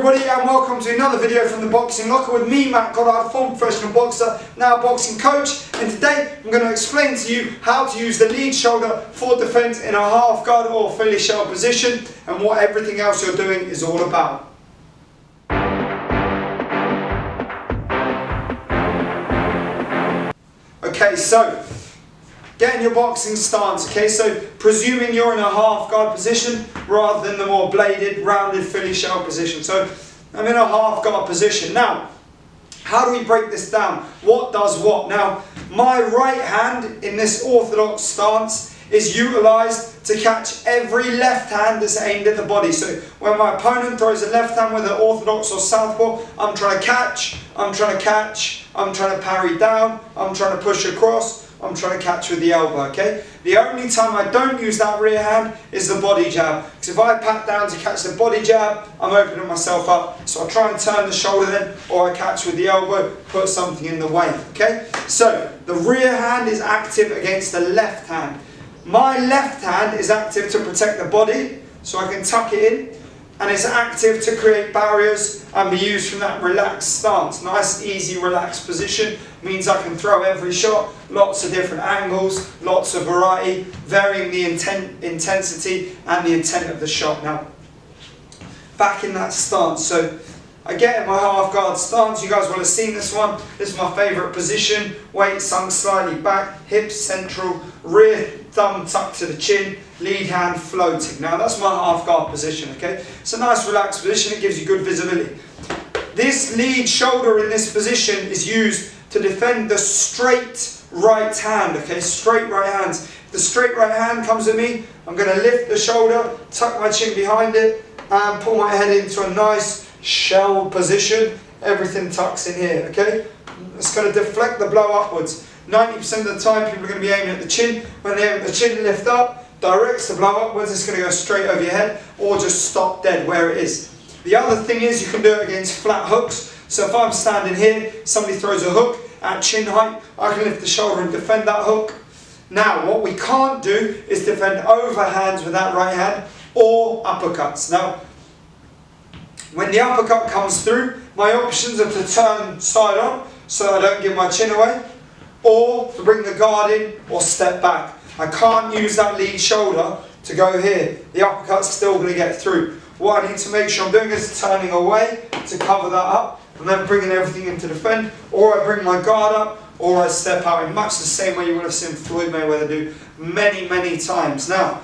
everybody, and welcome to another video from the Boxing Locker with me, Matt Goddard, former professional boxer, now boxing coach. And today I'm going to explain to you how to use the lead shoulder for defence in a half guard or Philly shell position, and what everything else you're doing is all about. Okay, so get in your boxing stance, okay, so presuming you're in a half guard position rather than the more bladed, rounded Philly shell position. So I'm in a half guard position. Now, how do we break this down? What does what? Now, my right hand in this orthodox stance is utilised to catch every left hand that's aimed at the body. So when my opponent throws a left hand, whether orthodox or southpaw, I'm trying to catch, I'm trying to catch, I'm trying to parry down, I'm trying to push across, I'm trying to catch with the elbow, okay? The only time I don't use that rear hand is the body jab. Because if I pat down to catch the body jab, I'm opening myself up. So I try and turn the shoulder then, or I catch with the elbow, put something in the way, okay? So the rear hand is active against the left hand. My left hand is active to protect the body, so I can tuck it in. And it's active to create barriers and be used from that relaxed stance. Nice, easy, relaxed position means I can throw every shot, lots of different angles, lots of variety, varying the intensity and the intent of the shot. Now, back in that stance. So I get in my half guard stance. You guys will have seen this one. This is my favourite position. Weight sunk slightly back, hips central, rear thumb tucked to the chin, lead hand floating. Now that's my half guard position, okay? It's a nice relaxed position, it gives you good visibility. This lead shoulder in this position is used to defend the straight right hand, okay? Straight right hands. If the straight right hand comes at me, I'm going to lift the shoulder, tuck my chin behind it, and pull my head into a nice shell position. Everything tucks in here, okay? It's going to deflect the blow upwards. 90% of the time people are going to be aiming at the chin. When they aim at the chin, lift up, directs the blow upwards, it's going to go straight over your head, or just stop dead where it is. The other thing is you can do it against flat hooks. So if I'm standing here, somebody throws a hook at chin height, I can lift the shoulder and defend that hook. Now what we can't do is defend overhands with that right hand or uppercuts. Now when the uppercut comes through, my options are to turn side on so I don't give my chin away, or to bring the guard in or step back. I can't use that lead shoulder to go here. The uppercut's still going to get through. What I need to make sure I'm doing is turning away to cover that up and then bringing everything in to defend, or I bring my guard up or I step out in much the same way you would have seen Floyd Mayweather do many times. Now,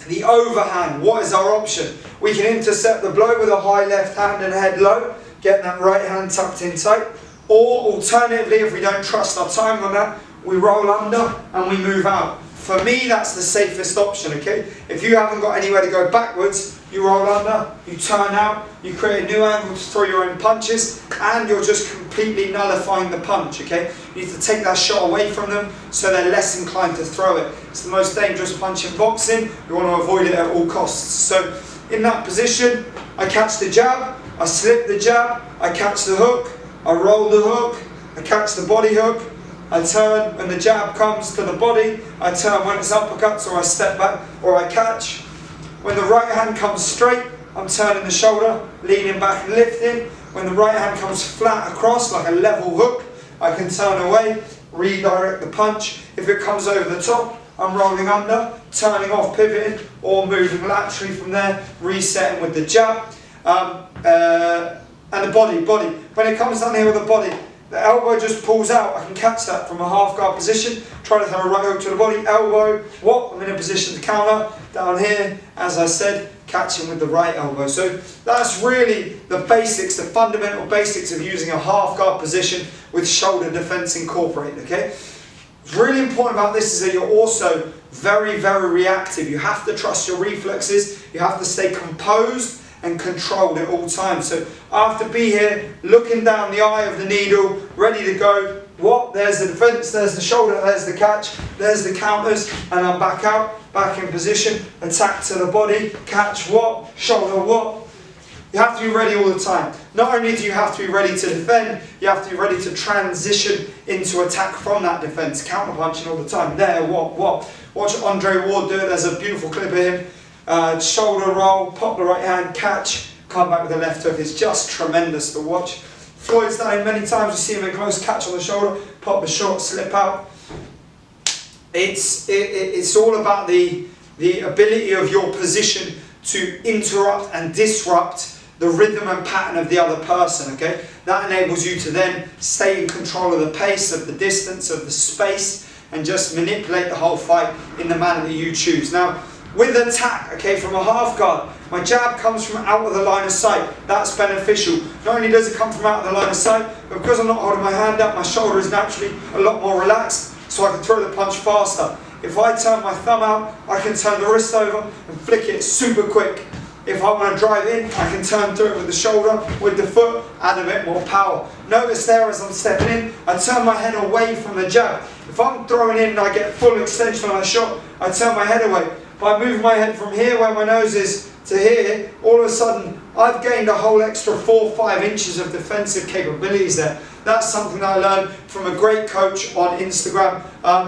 the overhand, what is our option? We can intercept the blow with a high left hand and head low, getting that right hand tucked in tight. Or alternatively, if we don't trust our timing on that, we roll under and we move out. For me, that's the safest option, okay? If you haven't got anywhere to go backwards, you roll under, you turn out, you create a new angle to throw your own punches, and you're just completely nullifying the punch, okay? You need to take that shot away from them so they're less inclined to throw it. It's the most dangerous punch in boxing. We want to avoid it at all costs. So in that position, I catch the jab, I slip the jab, I catch the hook, I roll the hook, I catch the body hook, I turn when the jab comes to the body, I turn when it's uppercuts, or I step back, or I catch. When the right hand comes straight, I'm turning the shoulder, leaning back and lifting. When the right hand comes flat across, like a level hook, I can turn away, redirect the punch. If it comes over the top, I'm rolling under, turning off, pivoting, or moving laterally from there, resetting with the jab. And the body. When it comes down here with the body, the elbow just pulls out. I can catch that from a half guard position. Try to throw a right hook to the body, elbow, what? I'm in a position to counter. Down here, as I said, catching with the right elbow. So that's really the basics, the fundamental basics of using a half guard position with shoulder defense incorporated, okay? What's really important about this is that you're also very reactive. You have to trust your reflexes. You have to stay composed and controlled at all times. So I have to be here looking down the eye of the needle, ready to go. What? There's the defense, there's the shoulder, there's the catch, there's the counters, and I'm back out, back in position, attack to the body, catch what? Shoulder what? You have to be ready all the time. Not only do you have to be ready to defend, you have to be ready to transition into attack from that defense, counter punching all the time. There, what? Watch Andre Ward do it. There's a beautiful clip of him. Shoulder roll, pop the right hand, catch, come back with the left hook. It's just tremendous to watch. Floyd's done it many times. You see him in close, catch on the shoulder, pop a short slip out. It's all about the ability of your position to interrupt and disrupt the rhythm and pattern of the other person, okay? That enables you to then stay in control of the pace, of the distance, of the space, and just manipulate the whole fight in the manner that you choose. Now, with attack, okay, from a half guard, my jab comes from out of the line of sight. That's beneficial. Not only does it come from out of the line of sight, but because I'm not holding my hand up, my shoulder is naturally a lot more relaxed, so I can throw the punch faster. If I turn my thumb out, I can turn the wrist over and flick it super quick. If I want to drive in, I can turn through it with the shoulder, with the foot, add a bit more power. Notice there as I'm stepping in, I turn my head away from the jab. If I'm throwing in and I get full extension on a shot, I turn my head away. If I move my head from here where my nose is to here, all of a sudden I've gained a whole extra 4 or 5 inches of defensive capabilities there. That's something that I learned from a great coach on Instagram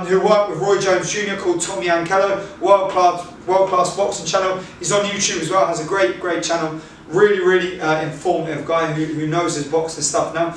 who worked with Roy Jones Jr. called Tommy Ankello, world-class boxing channel. He's on YouTube as well, has a great channel. Really informative guy who knows his boxing stuff. Now,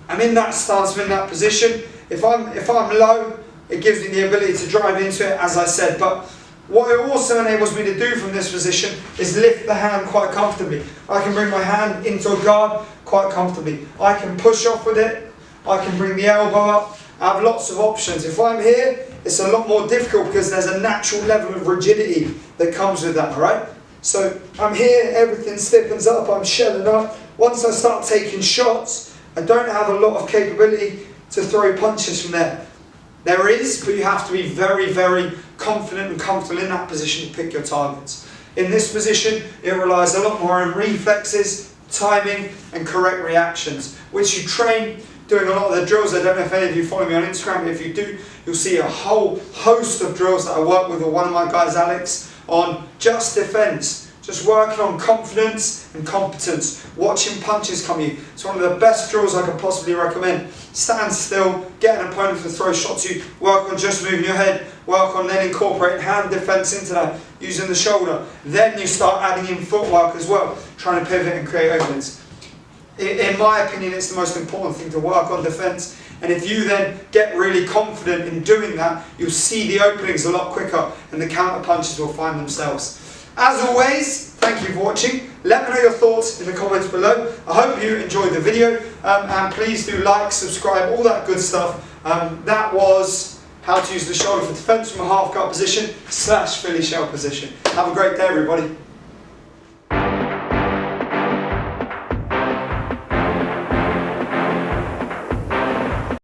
I'm in that stance, I'm in that position. If I'm low, it gives me the ability to drive into it, as I said. But what it also enables me to do from this position is lift the hand quite comfortably. I can bring my hand into a guard quite comfortably. I can push off with it. I can bring the elbow up. I have lots of options. If I'm here, it's a lot more difficult because there's a natural level of rigidity that comes with that, alright? So I'm here, everything stiffens up, I'm shelling up. Once I start taking shots, I don't have a lot of capability to throw punches from there. There is, but you have to be very confident and comfortable in that position to pick your targets. In this position, it relies a lot more on reflexes, timing, and correct reactions, which you train doing a lot of the drills. I don't know if any of you follow me on Instagram, but if you do, you'll see a whole host of drills that I work with one of my guys, Alex, on just defense. Just working on confidence and competence, watching punches come you. It's one of the best drills I could possibly recommend. Stand still, get an opponent to throw shots at you, work on just moving your head, work on then incorporating hand defense into that, using the shoulder. Then you start adding in footwork as well, trying to pivot and create openings. In my opinion, it's the most important thing to work on defense. And if you then get really confident in doing that, you'll see the openings a lot quicker and the counter punches will find themselves. As always, thank you for watching. Let me know your thoughts in the comments below. I hope you enjoyed the video and please do like, subscribe, all that good stuff. That was how to use the shoulder for defense from a half guard position / Philly shell position. Have a great day, everybody.